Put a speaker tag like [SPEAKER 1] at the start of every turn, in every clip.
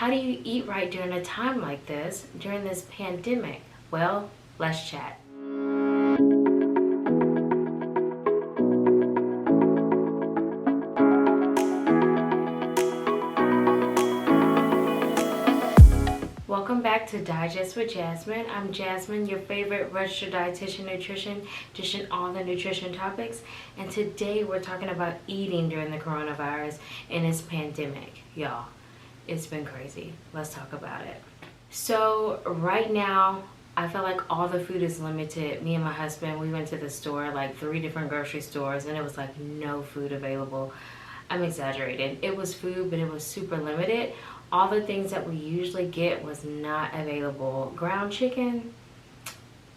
[SPEAKER 1] How do you eat right during a time like this, during this pandemic? Well, let's chat. Welcome back to Digest with Jasmine. I'm Jasmine, your favorite registered dietitian nutrition, dishing all the nutrition topics. And today we're talking about eating during the coronavirus and this pandemic. Y'all, it's been crazy. Let's talk about it. So right now, I feel like all the food is limited. Me and my husband, we went to the store, like 3 different grocery stores, and it was like no food available. I'm exaggerating. It was food, but it was super limited. All the things that we usually get was not available. Ground chicken,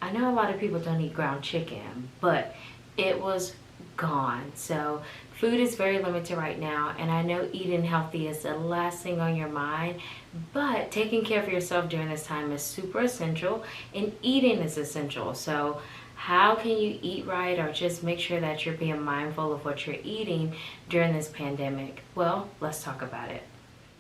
[SPEAKER 1] I know a lot of people don't eat ground chicken, but it was gone. So food is very limited right now, and I know eating healthy is the last thing on your mind, but taking care of yourself during this time is super essential, and eating is essential. So how can you eat right, or just make sure that you're being mindful of what you're eating during this pandemic? Well, let's talk about it.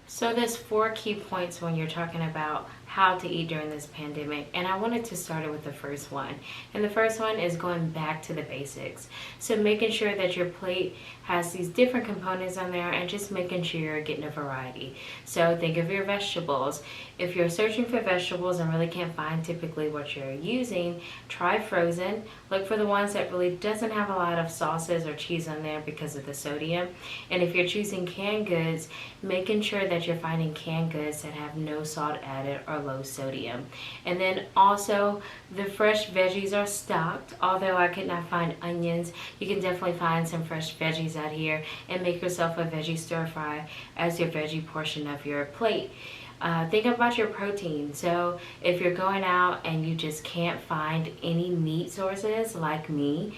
[SPEAKER 1] So there's 4 key points when you're talking about how to eat during this pandemic, and I wanted to start it with the first one. And the first one is going back to the basics. So making sure that your plate has these different components on there, and just making sure you're getting a variety. So think of your vegetables. If you're searching for vegetables and really can't find typically what you're using, try frozen. Look for the ones that really doesn't have a lot of sauces or cheese on there because of the sodium. And if you're choosing canned goods, making sure that you're finding canned goods that have no salt added or low sodium. And then also the fresh veggies are stocked. Although I could not find onions, you can definitely find some fresh veggies out here, and make yourself a veggie stir fry as your veggie portion of your plate. Think about your protein. So if you're going out and you just can't find any meat sources like me,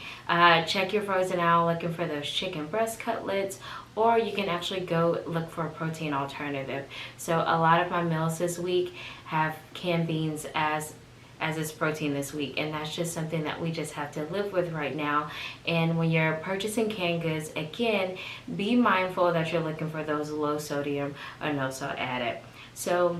[SPEAKER 1] check your frozen aisle looking for those chicken breast cutlets, or you can actually go look for a protein alternative. So a lot of my meals this week have canned beans as its protein this week, and that's just something that we just have to live with right now. And when you're purchasing canned goods, again, be mindful that you're looking for those low sodium or no salt added. So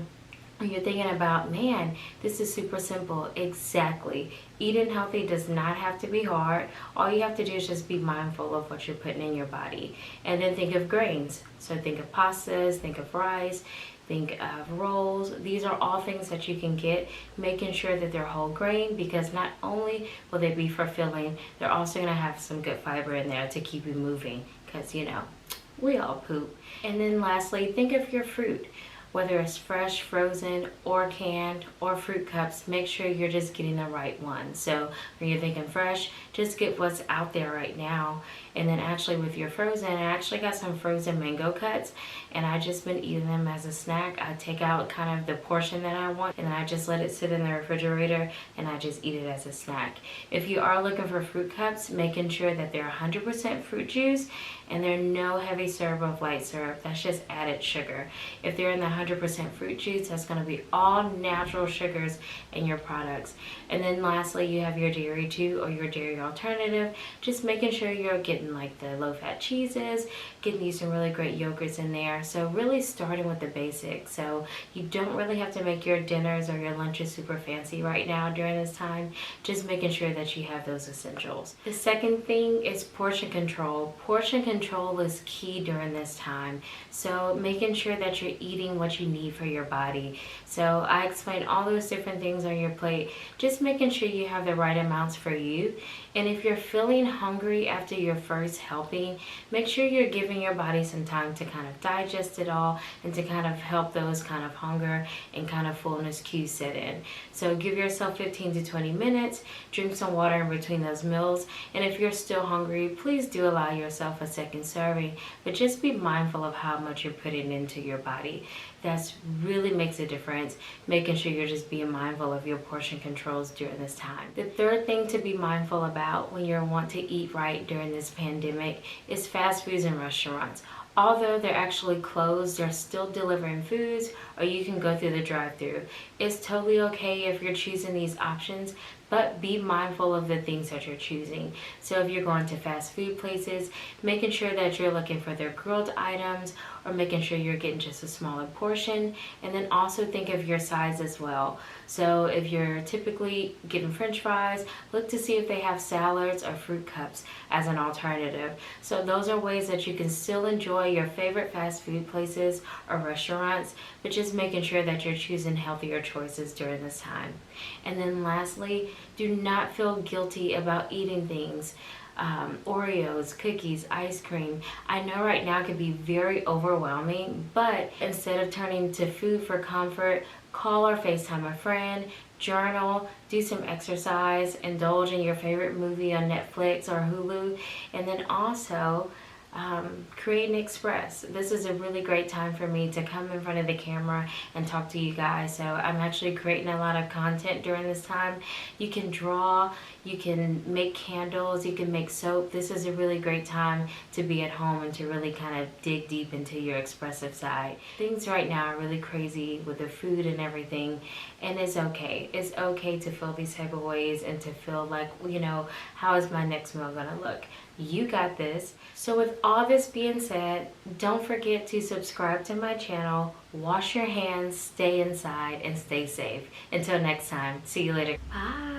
[SPEAKER 1] when you're thinking about, man, this is super simple, exactly. Eating healthy does not have to be hard. All you have to do is just be mindful of what you're putting in your body. And then think of grains. So think of pastas, think of rice, think of rolls. These are all things that you can get, making sure that they're whole grain, because not only will they be fulfilling, they're also going to have some good fiber in there to keep you moving, because, you know, we all poop. And then lastly, think of your fruit. Whether it's fresh, frozen, or canned, or fruit cups, make sure you're just getting the right one. So when you're thinking fresh, just get what's out there right now. And then actually with your frozen, I actually got some frozen mango cuts, and I just been eating them as a snack. I take out kind of the portion that I want, and then I just let it sit in the refrigerator, and I just eat it as a snack. If you are looking for fruit cups, making sure that they're 100% fruit juice, and they're no heavy syrup of light syrup. That's just added sugar. If they're in the 100% fruit juice, that's going to be all natural sugars in your products. And then lastly, you have your dairy too, or your dairy alternative. Just making sure you're getting like the low-fat cheeses, getting you some really great yogurts in there. So really starting with the basics. So you don't really have to make your dinners or your lunches super fancy right now during this time. Just making sure that you have those essentials. The second thing is portion control. Portion control is key during this time. So making sure that you're eating what you need for your body. So I explained all those different things on your plate. Just making sure you have the right amounts for you. And if you're feeling hungry after your first helping, make sure you're giving your body some time to kind of digest it all, and to kind of help those kind of hunger and kind of fullness cues set in. So give yourself 15 to 20 minutes, drink some water in between those meals, and if you're still hungry, please do allow yourself a second serving, but just be mindful of how much you're putting into your body. That really makes a difference, making sure you're just being mindful of your portion controls during this time. The third thing to be mindful about when you want to eat right during this pandemic is fast foods and restaurants. Although they're actually closed, they're still delivering foods, or you can go through the drive-thru. It's totally okay if you're choosing these options, but be mindful of the things that you're choosing. So if you're going to fast food places, making sure that you're looking for their grilled items, or making sure you're getting just a smaller portion. And then also think of your size as well. So if you're typically getting French fries, look to see if they have salads or fruit cups as an alternative. So those are ways that you can still enjoy your favorite fast food places or restaurants, but just making sure that you're choosing healthier choices during this time. And then lastly, do not feel guilty about eating things. Oreos, cookies, ice cream. I know right now it can be very overwhelming, but instead of turning to food for comfort, call or FaceTime a friend, journal, do some exercise, indulge in your favorite movie on Netflix or Hulu, and then also create and express. This is a really great time for me to come in front of the camera and talk to you guys. So I'm actually creating a lot of content during this time. You can draw, you can make candles, you can make soap. This is a really great time to be at home and to really kind of dig deep into your expressive side. Things right now are really crazy with the food and everything, and it's okay. It's okay to feel these type of ways and to feel like, you know, how is my next meal gonna look? You got this. So with all this being said, don't forget to subscribe to my channel, wash your hands, stay inside, and stay safe. Until next time, see you later. Bye.